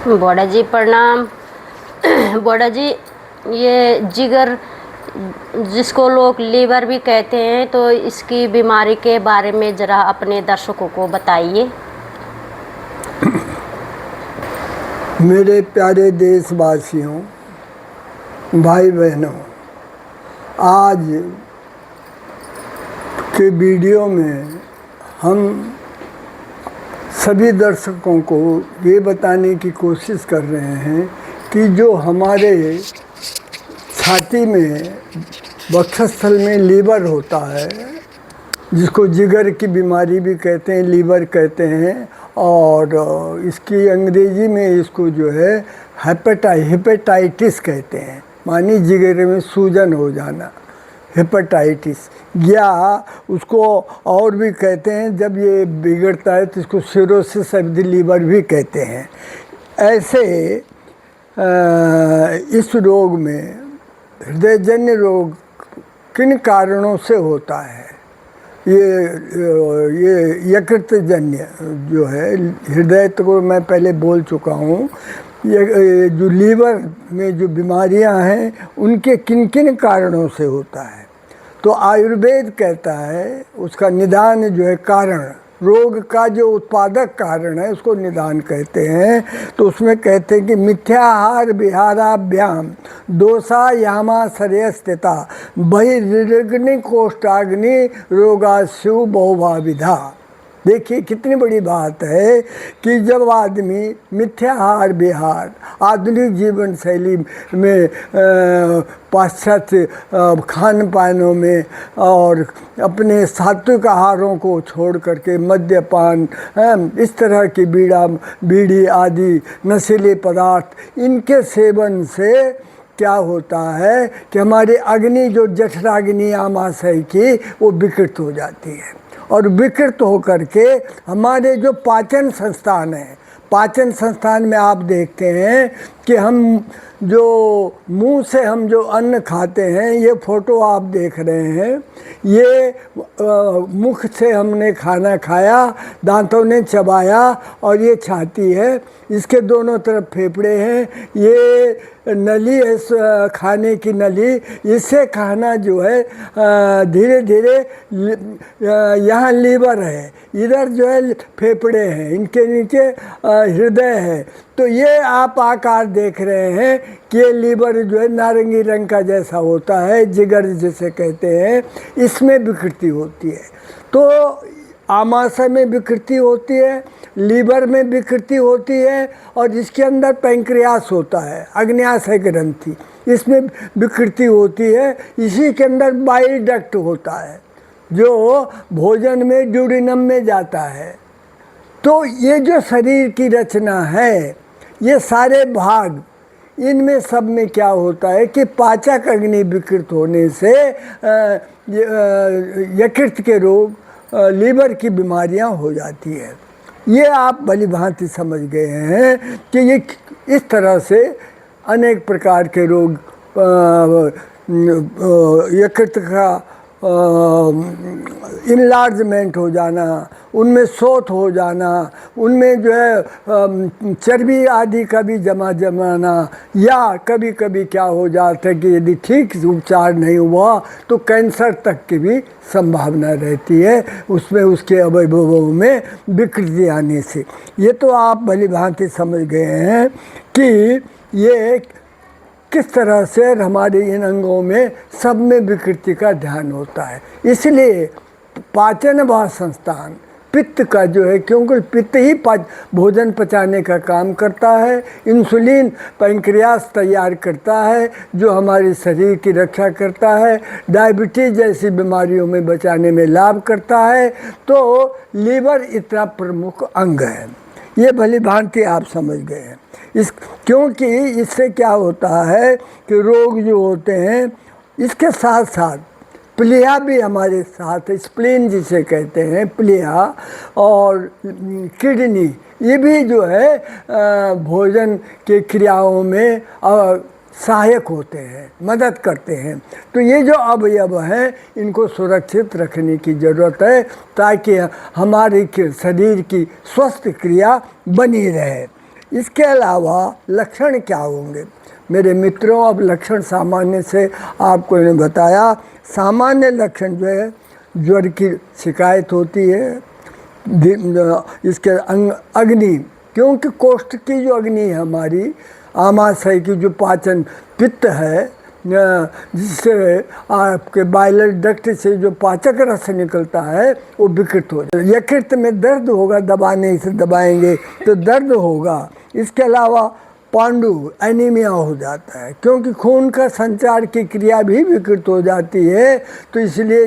बड़ा जी प्रणाम। बड़ा जी, ये जिगर जिसको लोग लीवर भी कहते हैं, तो इसकी बीमारी के बारे में ज़रा अपने दर्शकों को बताइए। मेरे प्यारे देशवासियों, भाई बहनों, आज के वीडियो में हम सभी दर्शकों को ये बताने की कोशिश कर रहे हैं कि जो हमारे छाती में वक्षस्थल में लीवर होता है, जिसको जिगर की बीमारी भी कहते हैं, लीवर कहते हैं, और इसकी अंग्रेजी में इसको जो है हेपेटाइटिस कहते हैं, मानी जिगर में सूजन हो जाना, हेपेटाइटिस, या उसको और भी कहते हैं जब ये बिगड़ता है तो इसको सिरोसिस ऑफ द लीवर भी कहते हैं। ऐसे इस रोग में, हृदयजन्य रोग किन कारणों से होता है? ये यकृतजन्य जो है, हृदय तो मैं पहले बोल चुका हूँ, ये जो लीवर में जो बीमारियां हैं उनके किन किन कारणों से होता है। तो आयुर्वेद कहता है उसका निदान जो है, कारण, रोग का जो उत्पादक कारण है उसको निदान कहते हैं। तो उसमें कहते हैं कि मिथ्याहार विहाराभ्याम दोषा यामा श्रेयस्थिता बहिर्ग्नि कोष्ठाग्नि रोगास्यु बहुभाविधा। देखिए कितनी बड़ी बात है कि जब आदमी मिथ्याहार विहार, आधुनिक जीवन शैली में, पाश्चात्य खान पानों में और अपने सात्विक आहारों को छोड़ करके मद्यपान, इस तरह की बीड़ी आदि नशीले पदार्थ, इनके सेवन से क्या होता है कि हमारी अग्नि जो जठराग्नि आमाशय की वो विकृत हो जाती है, और विकृत होकर के हमारे जो पाचन संस्थान है, पाचन संस्थान में आप देखते हैं कि हम जो मुंह से हम जो अन्न खाते हैं, ये फोटो आप देख रहे हैं, ये मुख से हमने खाना खाया, दांतों ने चबाया, और ये छाती है, इसके दोनों तरफ फेफड़े हैं, ये नली है खाने की नली, इससे खाना जो है धीरे धीरे यहाँ लीवर है, इधर जो है फेफड़े हैं, इनके नीचे हृदय है। तो ये आप आकार देख रहे हैं कि ये लीवर जो है नारंगी रंग का जैसा होता है, जिगर जिसे कहते हैं, इसमें विकृति होती है। तो आमाशय में विकृति होती है, लीवर में विकृति होती है, और इसके अंदर पैंक्रियास होता है, अग्न्याशय ग्रंथि, इसमें विकृति होती है। इसी के अंदर बाइल डक्ट होता है जो भोजन में ड्यूडिनम में जाता है। तो ये जो शरीर की रचना है, ये सारे भाग, इनमें सब में क्या होता है कि पाचक अग्नि विकृत होने से यकृत के रोग, लीवर की बीमारियां हो जाती है। ये आप भली भांति समझ गए हैं कि ये इस तरह से अनेक प्रकार के रोग, यकृत का इनलार्जमेंट हो जाना, उनमें शोथ हो जाना, उनमें जो है चर्बी आदि का भी जमाना, या कभी कभी क्या हो जाता है कि यदि ठीक उपचार नहीं हुआ तो कैंसर तक की भी संभावना रहती है, उसमें उसके अवयवों में विकृति आने से। ये तो आप भली भांति समझ गए हैं कि ये किस तरह से हमारे इन अंगों में सब में विकृति का ध्यान होता है। इसलिए पाचन व संस्थान पित्त का जो है, क्योंकि पित्त ही भोजन पचाने का काम करता है, इंसुलिन पैंक्रियास तैयार करता है जो हमारे शरीर की रक्षा करता है, डायबिटीज जैसी बीमारियों में बचाने में लाभ करता है। तो लीवर इतना प्रमुख अंग है, ये भली भांति आप समझ गए हैं। क्योंकि इससे क्या होता है कि रोग जो होते हैं, इसके साथ साथ प्लीहा भी हमारे साथ है, स्प्लीन जिसे कहते हैं, प्लीहा और किडनी, ये भी जो है भोजन के क्रियाओं में सहायक होते हैं, मदद करते हैं। तो ये जो अवयव हैं, इनको सुरक्षित रखने की ज़रूरत है ताकि हमारे शरीर की स्वस्थ क्रिया बनी रहे। इसके अलावा लक्षण क्या होंगे मेरे मित्रों? अब लक्षण सामान्य से आपको इन्हें बताया। सामान्य लक्षण जो है, ज्वर की शिकायत होती है, इसके अग्नि, क्योंकि कोष्ठ की जो अग्नि है हमारी, आमाशय की जो पाचन पित्त है, जिससे आपके बाइलर डक्ट से जो पाचक रस निकलता है वो विकृत हो जाए। यकृत में दर्द होगा, दबाने से दबाएंगे तो दर्द होगा। इसके अलावा पांडु, एनीमिया हो जाता है, क्योंकि खून का संचार की क्रिया भी विकृत हो जाती है। तो इसलिए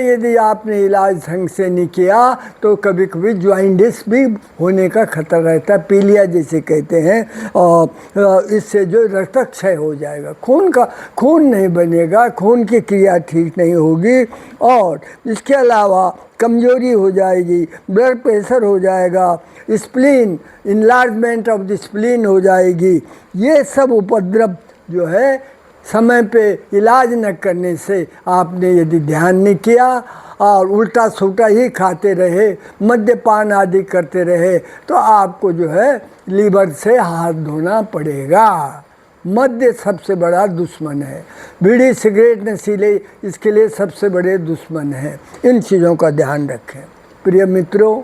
यदि आपने इलाज ढंग से नहीं किया तो कभी कभी ज्वाइंटिस भी होने का खतरा रहता है, पीलिया जिसे कहते हैं। और इससे जो रक्तक्षय हो जाएगा, खून नहीं बनेगा, खून की क्रिया ठीक नहीं होगी। और इसके अलावा कमजोरी हो जाएगी, ब्लड प्रेशर हो जाएगा, spleen, enlargement of the spleen हो जाएगी। ये सब उपद्रव जो है समय पे इलाज न करने से, आपने यदि ध्यान नहीं किया और उल्टा सूल्टा ही खाते रहे, मद्यपान आदि करते रहे, तो आपको जो है लीवर से हाथ धोना पड़ेगा। मद्य सबसे बड़ा दुश्मन है, बीड़ी सिगरेट नशीले इसके लिए सबसे बड़े दुश्मन हैं। इन चीज़ों का ध्यान रखें। प्रिय मित्रों,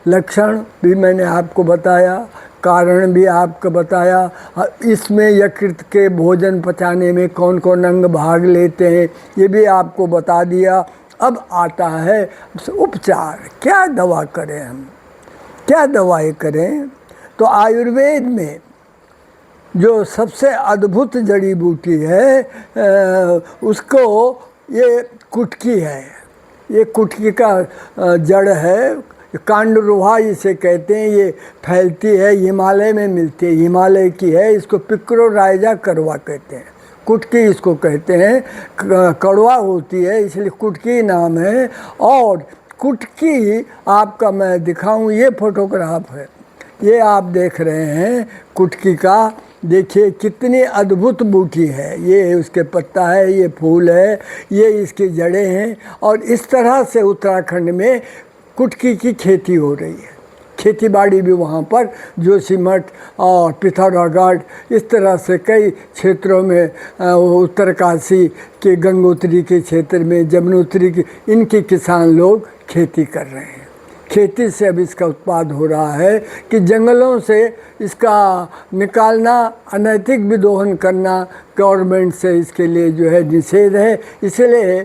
लक्षण भी मैंने आपको बताया, कारण भी आपको बताया। इसमें यकृत के भोजन पचाने में कौन कौन अंग भाग लेते हैं ये भी आपको बता दिया। अब आता है उपचार, क्या दवा करें हम, क्या दवाई करें? तो आयुर्वेद में जो सबसे अद्भुत जड़ी बूटी है उसको ये कुटकी है। ये कुटकी का जड़ है, कांडरोहा इसे कहते हैं। ये फैलती है, हिमालय में मिलती है, हिमालय की है। इसको पिक्रोराइजा करवा कहते हैं, कुटकी इसको कहते हैं। कड़वा होती है इसलिए कुटकी नाम है। और कुटकी आपका मैं दिखाऊं, ये फोटोग्राफ है, ये आप देख रहे हैं कुटकी का। देखिए कितनी अद्भुत बूटी है, ये उसके पत्ता है, ये फूल है, ये इसकी जड़ें हैं। और इस तरह से उत्तराखंड में कुटकी की खेती हो रही है। खेती बाड़ी भी वहाँ पर जोशीमठ और पिथौरागढ़, इस तरह से कई क्षेत्रों में, उत्तरकाशी के गंगोत्री के क्षेत्र में, जमुनोत्री के, इनके किसान लोग खेती कर रहे हैं। खेती से अब इसका उत्पाद हो रहा है कि जंगलों से इसका निकालना, अनैतिक विदोहन करना गवर्नमेंट से इसके लिए जो है निषेध है, इसलिए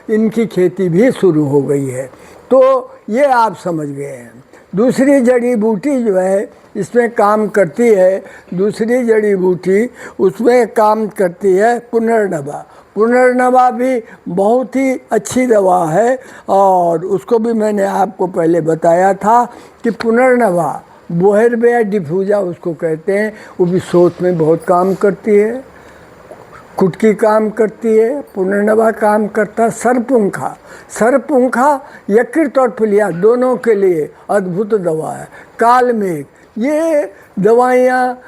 इनकी खेती भी शुरू हो गई है। तो ये आप समझ गए हैं। दूसरी जड़ी बूटी जो है इसमें काम करती है, दूसरी जड़ी बूटी उसमें काम करती है पुनर्नवा। पुनर्नवा भी बहुत ही अच्छी दवा है और उसको भी मैंने आपको पहले बताया था कि पुनर्नवा, बोहेरबिया डिफ्यूजा उसको कहते हैं, वो भी सोच में बहुत काम करती है। कुटकी काम करती है, पुनर्नवा काम करता है। सरपुंखा, सरपुंखा यकृत और पीलिया दोनों के लिए अद्भुत दवा है। कालमेघ, ये दवाइयाँ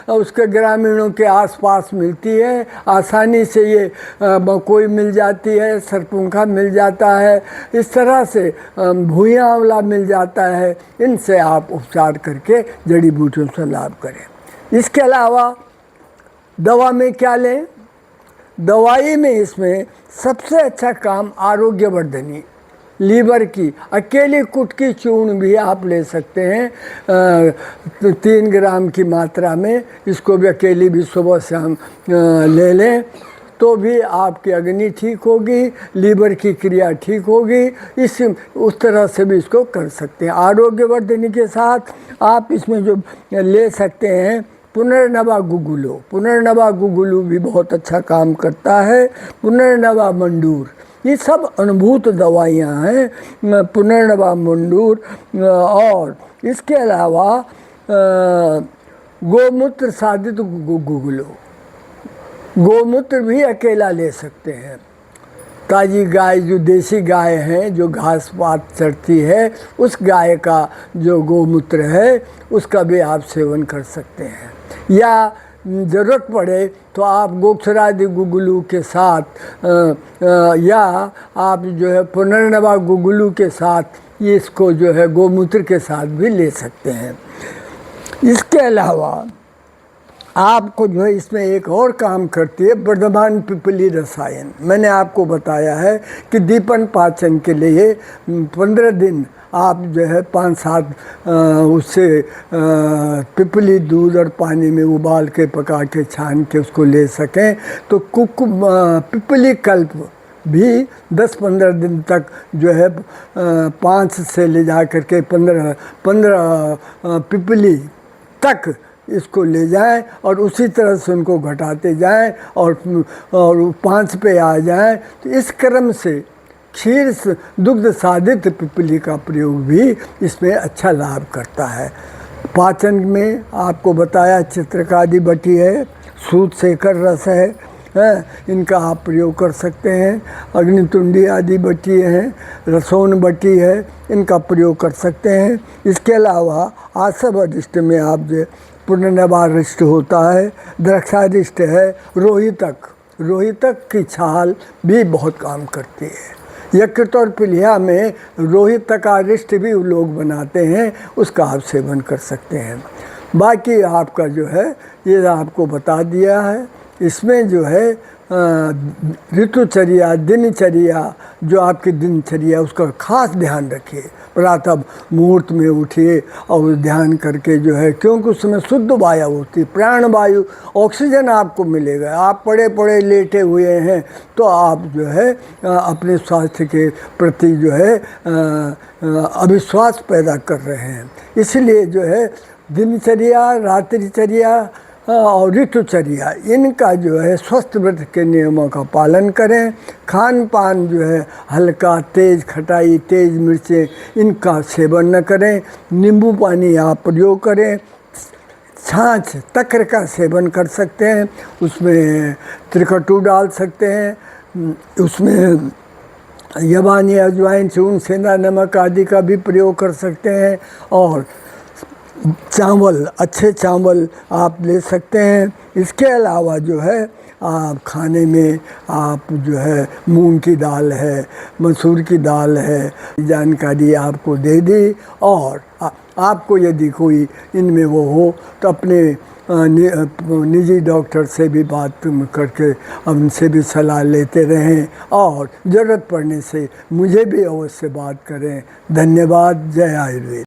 उसके ग्रामीणों के आसपास मिलती है, आसानी से ये कोई मिल जाती है, सरपुंखा मिल जाता है, इस तरह से भूया आंवला मिल जाता है। इनसे आप उपचार करके जड़ी बूटियों से लाभ करें। इसके अलावा दवा में क्या लें? दवाई में इसमें सबसे अच्छा काम आरोग्यवर्धनी, लीवर की अकेली कुटकी चूर्ण भी आप ले सकते हैं 3 ग्राम की मात्रा में। इसको भी अकेली भी सुबह शाम ले लें तो भी आपकी अग्नि ठीक होगी, लीवर की क्रिया ठीक होगी। उस तरह से भी इसको कर सकते हैं। आरोग्यवर्धनी के साथ आप इसमें जो ले सकते हैं पुनर्नवा गुगुलो, पुनर्नवा गुगुलू भी बहुत अच्छा काम करता है। पुनर्नवा मंडूर, ये सब अनुभूत दवाइयाँ हैं, पुनर्नवा मंडूर। और इसके अलावा गोमूत्र साधित गुगुलो, गोमूत्र भी अकेला ले सकते हैं। ताज़ी गाय, जो देसी गाय है जो घास पात चरती है, उस गाय का जो गोमूत्र है उसका भी आप सेवन कर सकते हैं। या ज़रूरत पड़े तो आप गोक्षरादि गुगुलू के साथ या आप जो है पुनर्नवा गुगुलू के साथ ये इसको जो है गोमूत्र के साथ भी ले सकते हैं। इसके अलावा आपको जो है इसमें एक और काम करती है वर्धमान पिपली रसायन। मैंने आपको बताया है कि दीपन पाचन के लिए 15 दिन आप जो है 5-7 उससे पिपली दूध और पानी में उबाल के पका के छान के उसको ले सकें तो पिपली कल्प भी 10-15 दिन तक जो है 5 से ले जा कर के 15 पिपली तक इसको ले जाएं और उसी तरह से उनको घटाते जाएं और 5 पे आ जाएं। तो इस क्रम से क्षीर दुग्ध साधित पिपली का प्रयोग भी इसमें अच्छा लाभ करता है। पाचन में आपको बताया चित्रकादि बटी है, सूत शेखर रस है, इनका आप प्रयोग कर सकते हैं। अग्नितुंडी आदि बटी हैं, रसोन बटी है, इनका प्रयोग कर सकते हैं। इसके अलावा आसव अरिष्ट में आप जो पुनर्नवारिष्ट होता है, द्रक्षारिष्ट है, रोहितक की छाल भी बहुत काम करती है। यकृत और पीलिया में रोहितकारिष्ट भी लोग बनाते हैं, उसका आप सेवन कर सकते हैं। बाकी आपका जो है ये आपको बता दिया है। इसमें जो है ऋतुचर्या, दिनचर्या, जो आपकी दिनचर्या उसका खास ध्यान रखिए। प्रातः मुहूर्त में उठिए और ध्यान करके जो है, क्योंकि उसमें शुद्ध वायु होती है, प्राण वायु, ऑक्सीजन आपको मिलेगा। आप पड़े पड़े लेटे हुए हैं तो आप जो है अपने स्वास्थ्य के प्रति जो है अविश्वास पैदा कर रहे हैं। इसलिए जो है दिनचर्या, रात्रिचर्या और ऋतुचर्या, इनका जो है स्वस्थ व्रत के नियमों का पालन करें। खान पान जो है हल्का, तेज़ खटाई, तेज़ मिर्चें, इनका सेवन न करें। नींबू पानी आप प्रयोग करें। छाछ, तक्र का सेवन कर सकते हैं, उसमें त्रिकटु डाल सकते हैं, उसमें यवानी, अजवाइन, चूर्ण, सेंधा नमक आदि का भी प्रयोग कर सकते हैं। और चावल, अच्छे चावल आप ले सकते हैं। इसके अलावा जो है आप खाने में आप जो है मूंग की दाल है, मसूर की दाल है, जानकारी आपको दे दी। और आपको यदि कोई इनमें वो हो तो अपने निजी डॉक्टर से भी बात करके उनसे भी सलाह लेते रहें और ज़रूरत पड़ने से मुझे भी अवश्य बात करें। धन्यवाद। जय आयुर्वेद।